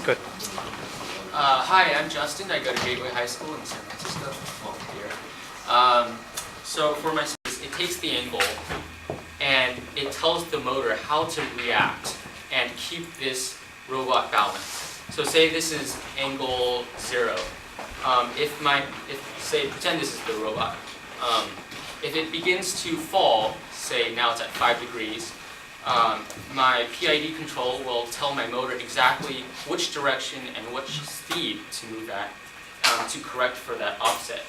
Good. Hi, I'm Justin. I go to Gateway High School in San Francisco. Well, here. So for my space, it takes the angle and it tells the motor how to react and keep this robot balanced. So say this is angle 0. Pretend this is the robot. If it begins to fall, say now it's at 5 degrees, my PID control will tell my motor exactly which direction and which speed to move at to correct for that offset.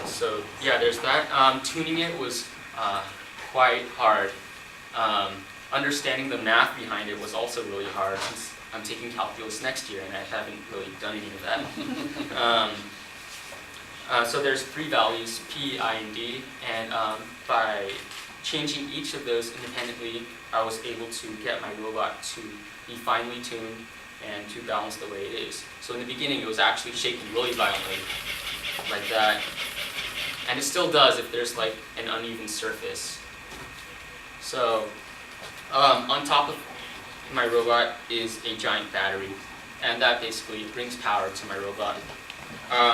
So yeah, there's that. Tuning it was quite hard. Understanding the math behind it was also really hard since I'm taking calculus next year and I haven't really done any of that. So there's 3 values, P, I, and D, and by changing each of those independently, I was able to get my robot to be finely tuned and to balance the way it is. So in the beginning, it was actually shaking really violently, like that, and it still does if there's like an uneven surface. So on top of my robot is a giant battery, and that basically brings power to my robot.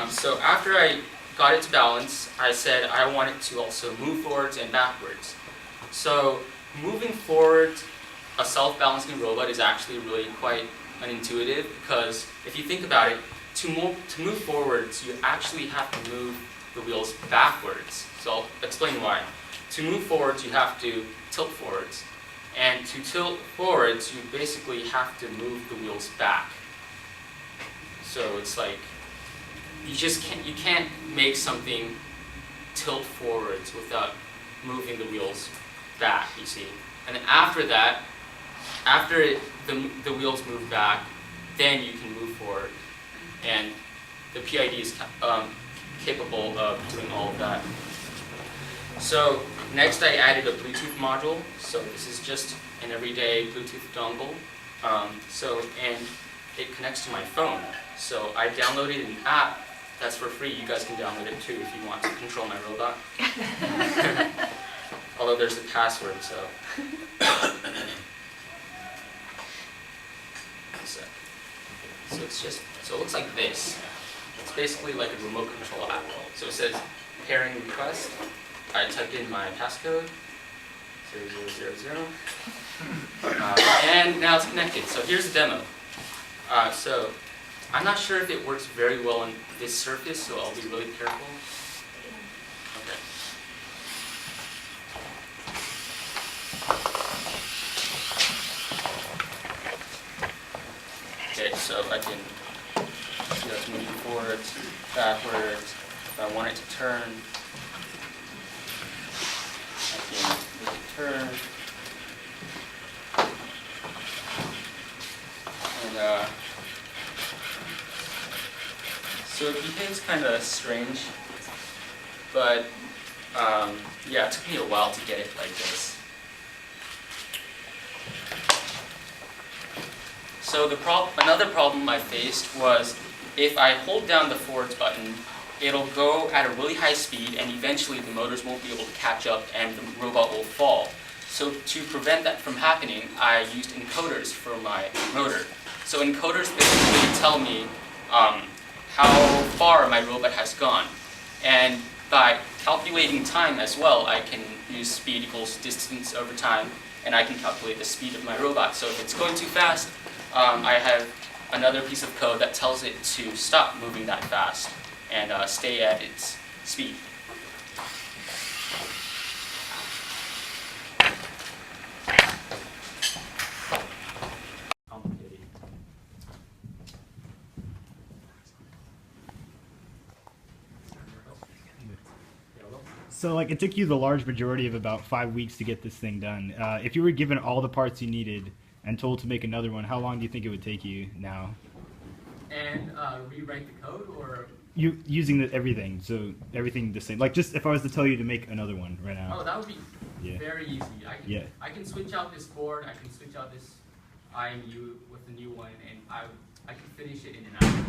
So after I got it to balance, I said I want it to also move forwards and backwards. So moving forward, a self-balancing robot is actually really quite unintuitive because if you think about it, to move forwards, you actually have to move the wheels backwards. So I'll explain why. To move forwards, you have to tilt forwards. And to tilt forwards, you basically have to move the wheels back. So it's like, you can't make something tilt forwards without moving the wheels back, you see. And then after that, the wheels move back, then you can move forward. And the PID is capable of doing all of that. So next I added a Bluetooth module. So this is just an everyday Bluetooth dongle. And it connects to my phone. So I downloaded an app that's for free. You guys can download it too if you want to control my robot. Although there's a password, so. So it looks like this. It's basically like a remote control app. So it says pairing request. I typed in my passcode, 0000. And now it's connected. So here's the demo. So I'm not sure if it works very well on this surface, so I'll be really careful. Okay. Okay, so I can just move forwards, backwards. If I want it to turn, I can make it turn. And so it behaves kind of strange, but yeah, it took me a while to get it like this. So another problem I faced was if I hold down the forwards button, it'll go at a really high speed and eventually the motors won't be able to catch up and the robot will fall. So to prevent that from happening, I used encoders for my motor. So encoders basically tell me how far my robot has gone. And by calculating time as well, I can use speed equals distance over time, and I can calculate the speed of my robot. So if it's going too fast, I have another piece of code that tells it to stop moving that fast and stay at its speed. So like it took you the large majority of about 5 weeks to get this thing done. If you were given all the parts you needed and told to make another one, how long do you think it would take you now? And rewrite the code, or? Using everything, so everything the same. Like just if I was to tell you to make another one right now. Oh, that would be very easy. I can switch out this board, I can switch out this IMU with the new one, and I can finish it in an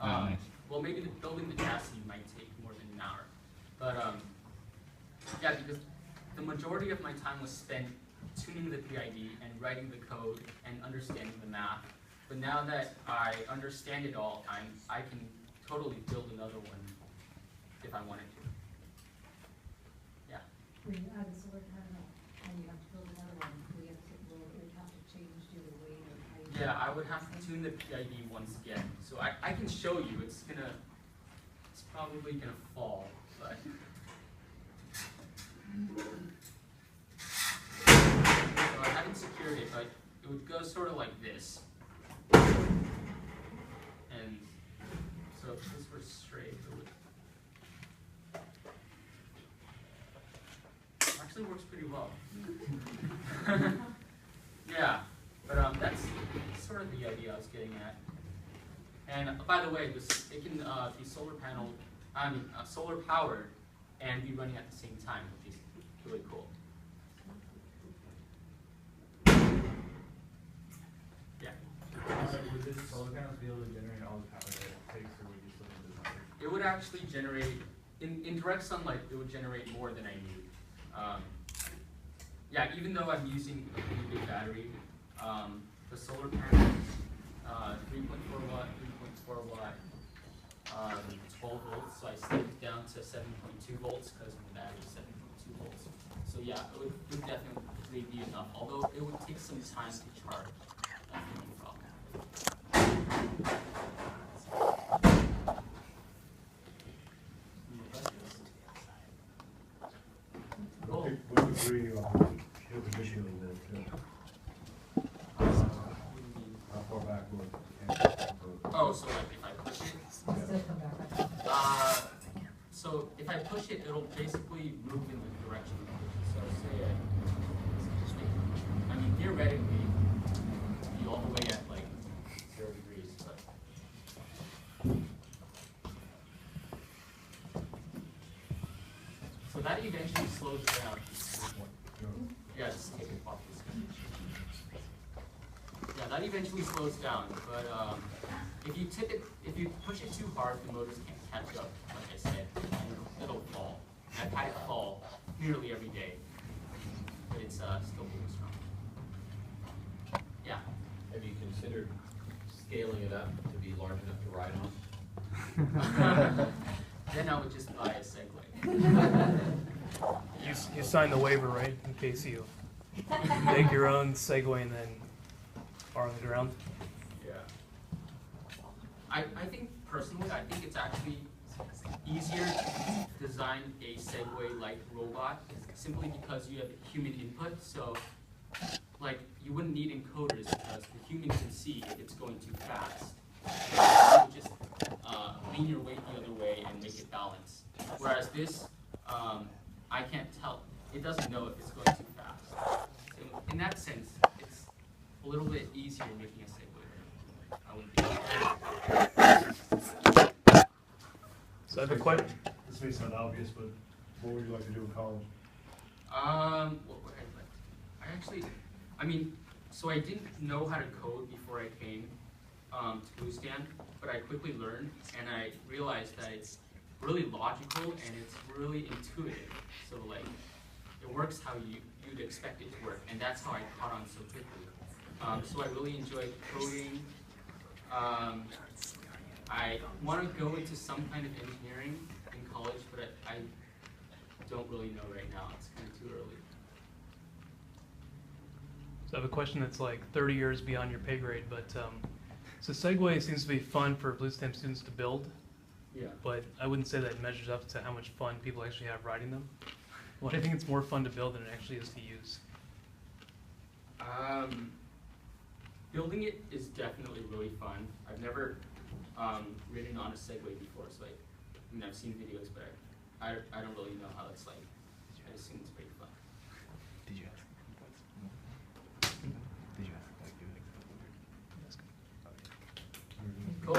hour. Nice. Well, maybe building the chassis might take more than an hour. But yeah, because the majority of my time was spent tuning the PID and writing the code and understanding the math. But now that I understand it all, I can totally build another one if I wanted to. Yeah. When you add a solar panel and you have to build another one, will it have to change the weight or height? Yeah, I would have to tune the PID once again. So I can show you. It's probably gonna fall, but. So I haven't secured it, but it would go sort of like this. And so if this were straight, it would. Actually works pretty well. Yeah, but that's sort of the idea I was getting at. And by the way, it can be solar powered and be running at the same time, which is really cool. Yeah. Would this solar panels be able to generate all the power that it takes, or would you still need this other? It would actually generate, in direct sunlight, it would generate more than I need. Yeah, even though I'm using a pretty big battery, the solar panels, 3.4 watt, 3.4 watt, 12 volts, so I stepped down to 7.2 volts because the battery is 7.2 volts. So yeah, it would definitely be enough, although it would take some time to charge. That's the only problem. Cool. What degree of positioning that, how far back will it? Oh, so like if I push it, Still come back. so if I push it, it'll basically move in the direction of it. So say I mean theoretically, be all the way at like 0 degrees, but. So that eventually slows down. Yeah, just take it off the screen. Yeah, that eventually slows down, but if you push it too hard, the motors can't catch up, like I said, and it'll fall. I've had it fall nearly every day, but it's still really strong. Yeah. Have you considered scaling it up to be large enough to ride on? Then I would just buy a Segway. You sign the waiver, right, in case you make your own Segway and then are on the ground? Yeah. I think personally, I think it's actually easier to design a Segway-like robot simply because you have human input. So, like, you wouldn't need encoders because the human can see if it's going too fast. You would just lean your weight the other way and make it balance. Whereas this, I can't tell. It doesn't know if it's going too fast. So in that sense, it's a little bit easier making a Segway. I would think. So I have a question. This may sound obvious, but what would you like to do in college? What would I like? So I didn't know how to code before I came to BlueStan, but I quickly learned, and I realized that it's really logical and it's really intuitive. So like, it works how you'd expect it to work, and that's how I caught on so quickly. So I really enjoyed coding. I want to go into some kind of engineering in college, but I don't really know right now. It's kind of too early. So I have a question that's like 30 years beyond your pay grade, but so Segway seems to be fun for BlueStem students to build, Yeah. but I wouldn't say that measures up to how much fun people actually have riding them. Well, I think it's more fun to build than it actually is to use. Building it is definitely really fun. I've never ridden on a Segway before, so I've seen videos, but I don't really know how it's like. I assume it's pretty fun. Did you ask? Did you ask? Cool.